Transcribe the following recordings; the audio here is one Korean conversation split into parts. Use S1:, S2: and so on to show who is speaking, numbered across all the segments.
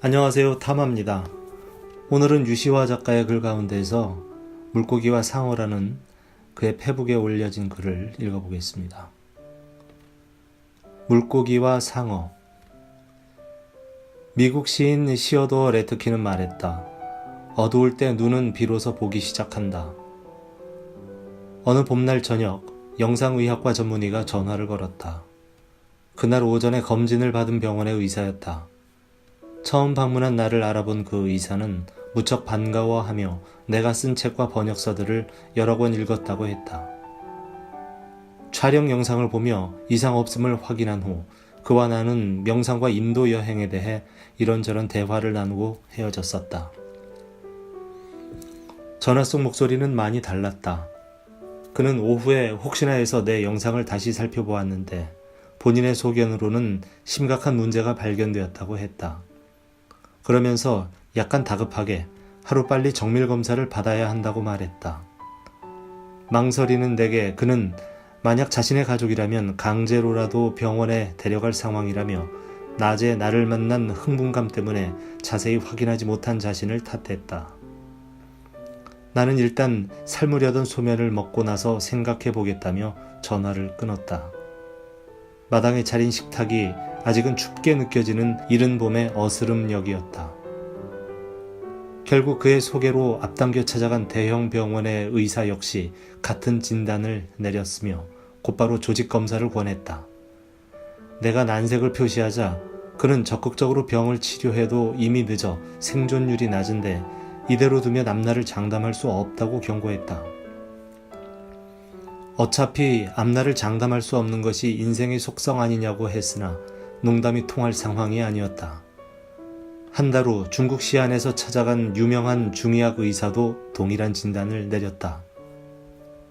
S1: 안녕하세요. 탐합니다. 오늘은 유시화 작가의 글 가운데에서 물고기와 상어라는 그의 페북에 올려진 글을 읽어보겠습니다. 물고기와 상어. 미국 시인 시어도어 레트키는 말했다. 어두울 때 눈은 비로소 보기 시작한다. 어느 봄날 저녁, 영상의학과 전문의가 전화를 걸었다. 그날 오전에 검진을 받은 병원의 의사였다. 처음 방문한 나를 알아본 그 의사는 무척 반가워하며 내가 쓴 책과 번역서들을 여러 권 읽었다고 했다. 촬영 영상을 보며 이상 없음을 확인한 후 그와 나는 명상과 인도 여행에 대해 이런저런 대화를 나누고 헤어졌었다. 전화 속 목소리는 많이 달랐다. 그는 오후에 혹시나 해서 내 영상을 다시 살펴보았는데 본인의 소견으로는 심각한 문제가 발견되었다고 했다. 그러면서 약간 다급하게 하루빨리 정밀검사를 받아야 한다고 말했다. 망설이는 내게 그는 만약 자신의 가족이라면 강제로라도 병원에 데려갈 상황이라며 낮에 나를 만난 흥분감 때문에 자세히 확인하지 못한 자신을 탓했다. 나는 일단 삶으려던 소면을 먹고 나서 생각해 보겠다며 전화를 끊었다. 마당에 차린 식탁이 아직은 춥게 느껴지는 이른 봄의 어스름역이었다. 결국 그의 소개로 앞당겨 찾아간 대형 병원의 의사 역시 같은 진단을 내렸으며 곧바로 조직 검사를 권했다. 내가 난색을 표시하자 그는 적극적으로 병을 치료해도 이미 늦어 생존율이 낮은데 이대로 두면 앞날을 장담할 수 없다고 경고했다. 어차피 앞날을 장담할 수 없는 것이 인생의 속성 아니냐고 했으나 농담이 통할 상황이 아니었다. 한 달 후 중국 시안에서 찾아간 유명한 중의학 의사도 동일한 진단을 내렸다.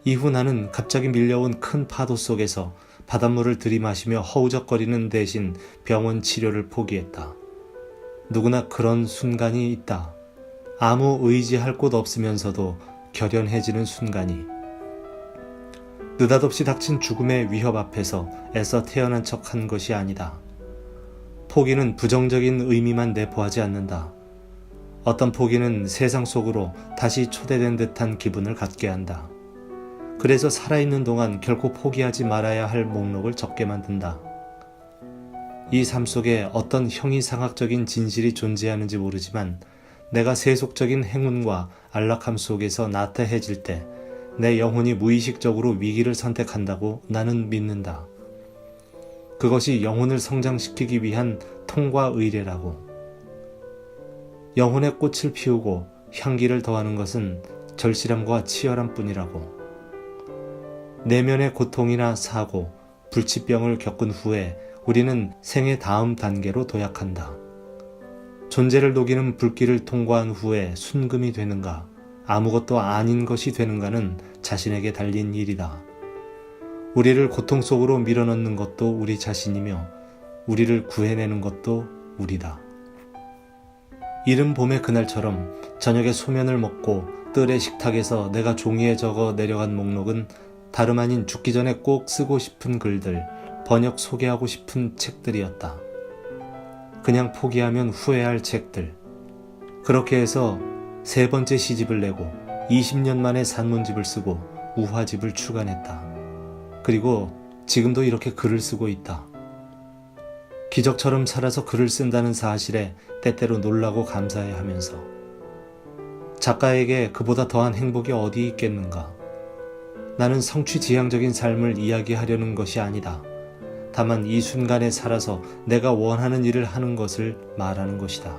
S1: 이후 나는 갑자기 밀려온 큰 파도 속에서 바닷물을 들이마시며 허우적거리는 대신 병원 치료를 포기했다. 누구나 그런 순간이 있다. 아무 의지할 곳 없으면서도 결연해지는 순간이. 느닷없이 닥친 죽음의 위협 앞에서 애써 태어난 척한 것이 아니다. 포기는 부정적인 의미만 내포하지 않는다. 어떤 포기는 세상 속으로 다시 초대된 듯한 기분을 갖게 한다. 그래서 살아있는 동안 결코 포기하지 말아야 할 목록을 적게 만든다. 이 삶 속에 어떤 형이상학적인 진실이 존재하는지 모르지만 내가 세속적인 행운과 안락함 속에서 나태해질 때 내 영혼이 무의식적으로 위기를 선택한다고 나는 믿는다. 그것이 영혼을 성장시키기 위한 통과 의례라고. 영혼의 꽃을 피우고 향기를 더하는 것은 절실함과 치열함 뿐이라고. 내면의 고통이나 사고, 불치병을 겪은 후에 우리는 생의 다음 단계로 도약한다. 존재를 녹이는 불길을 통과한 후에 순금이 되는가, 아무것도 아닌 것이 되는가는 자신에게 달린 일이다. 우리를 고통 속으로 밀어넣는 것도 우리 자신이며 우리를 구해내는 것도 우리다. 이른 봄의 그날처럼 저녁에 소면을 먹고 뜰의 식탁에서 내가 종이에 적어 내려간 목록은 다름 아닌 죽기 전에 꼭 쓰고 싶은 글들, 번역 소개하고 싶은 책들이었다. 그냥 포기하면 후회할 책들. 그렇게 해서 3번째 시집을 내고 20년 만에 산문집을 쓰고 우화집을 출간했다. 그리고 지금도 이렇게 글을 쓰고 있다. 기적처럼 살아서 글을 쓴다는 사실에 때때로 놀라고 감사해 하면서 작가에게 그보다 더한 행복이 어디 있겠는가. 나는 성취지향적인 삶을 이야기하려는 것이 아니다. 다만 이 순간에 살아서 내가 원하는 일을 하는 것을 말하는 것이다.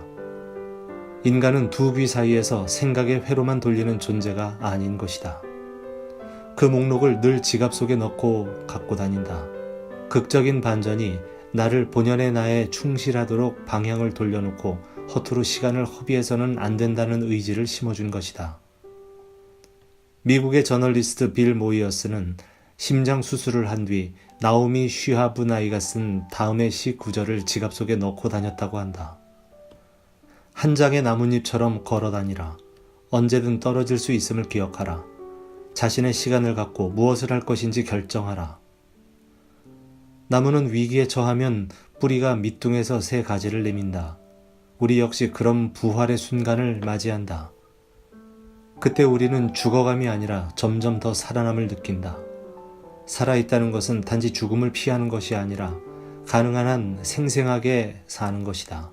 S1: 인간은 두 귀 사이에서 생각의 회로만 돌리는 존재가 아닌 것이다. 그 목록을 늘 지갑 속에 넣고 갖고 다닌다. 극적인 반전이 나를 본연의 나에 충실하도록 방향을 돌려놓고 허투루 시간을 허비해서는 안 된다는 의지를 심어준 것이다. 미국의 저널리스트 빌 모이어스는 심장 수술을 한 뒤 나오미 쉬하브나이가 쓴 다음의 시 구절을 지갑 속에 넣고 다녔다고 한다. 한 장의 나뭇잎처럼 걸어다니라. 언제든 떨어질 수 있음을 기억하라. 자신의 시간을 갖고 무엇을 할 것인지 결정하라. 나무는 위기에 처하면 뿌리가 밑둥에서 새 가지를 내민다. 우리 역시 그런 부활의 순간을 맞이한다. 그때 우리는 죽어감이 아니라 점점 더 살아남을 느낀다. 살아있다는 것은 단지 죽음을 피하는 것이 아니라 가능한 한 생생하게 사는 것이다.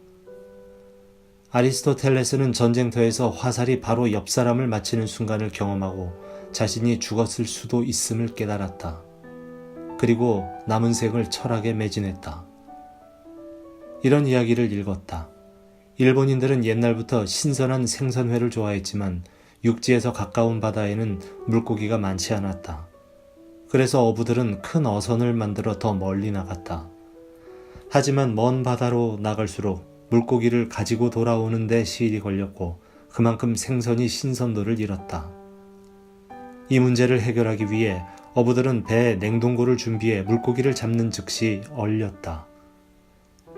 S1: 아리스토텔레스는 전쟁터에서 화살이 바로 옆 사람을 맞히는 순간을 경험하고 자신이 죽었을 수도 있음을 깨달았다. 그리고 남은 생을 철학에 매진했다. 이런 이야기를 읽었다. 일본인들은 옛날부터 신선한 생선회를 좋아했지만 육지에서 가까운 바다에는 물고기가 많지 않았다. 그래서 어부들은 큰 어선을 만들어 더 멀리 나갔다. 하지만 먼 바다로 나갈수록 물고기를 가지고 돌아오는 데 시일이 걸렸고 그만큼 생선이 신선도를 잃었다. 이 문제를 해결하기 위해 어부들은 배에 냉동고를 준비해 물고기를 잡는 즉시 얼렸다.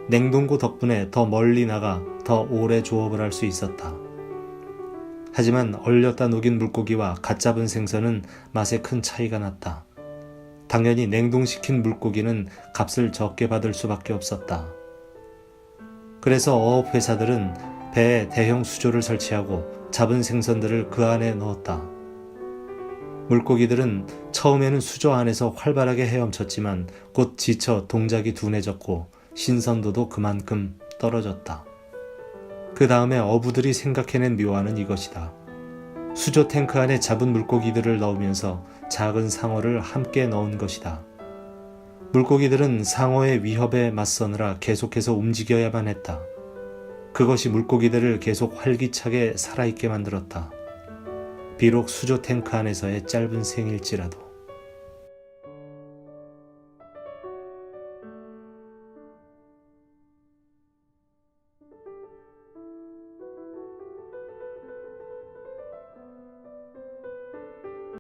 S1: 냉동고 덕분에 더 멀리 나가 더 오래 조업을 할 수 있었다. 하지만 얼렸다 녹인 물고기와 갓 잡은 생선은 맛에 큰 차이가 났다. 당연히 냉동시킨 물고기는 값을 적게 받을 수밖에 없었다. 그래서 어업회사들은 배에 대형 수조를 설치하고 잡은 생선들을 그 안에 넣었다. 물고기들은 처음에는 수조 안에서 활발하게 헤엄쳤지만 곧 지쳐 동작이 둔해졌고 신선도도 그만큼 떨어졌다. 그 다음에 어부들이 생각해낸 묘안은 이것이다. 수조 탱크 안에 잡은 물고기들을 넣으면서 작은 상어를 함께 넣은 것이다. 물고기들은 상어의 위협에 맞서느라 계속해서 움직여야만 했다. 그것이 물고기들을 계속 활기차게 살아있게 만들었다. 비록 수조 탱크 안에서의 짧은 생일지라도.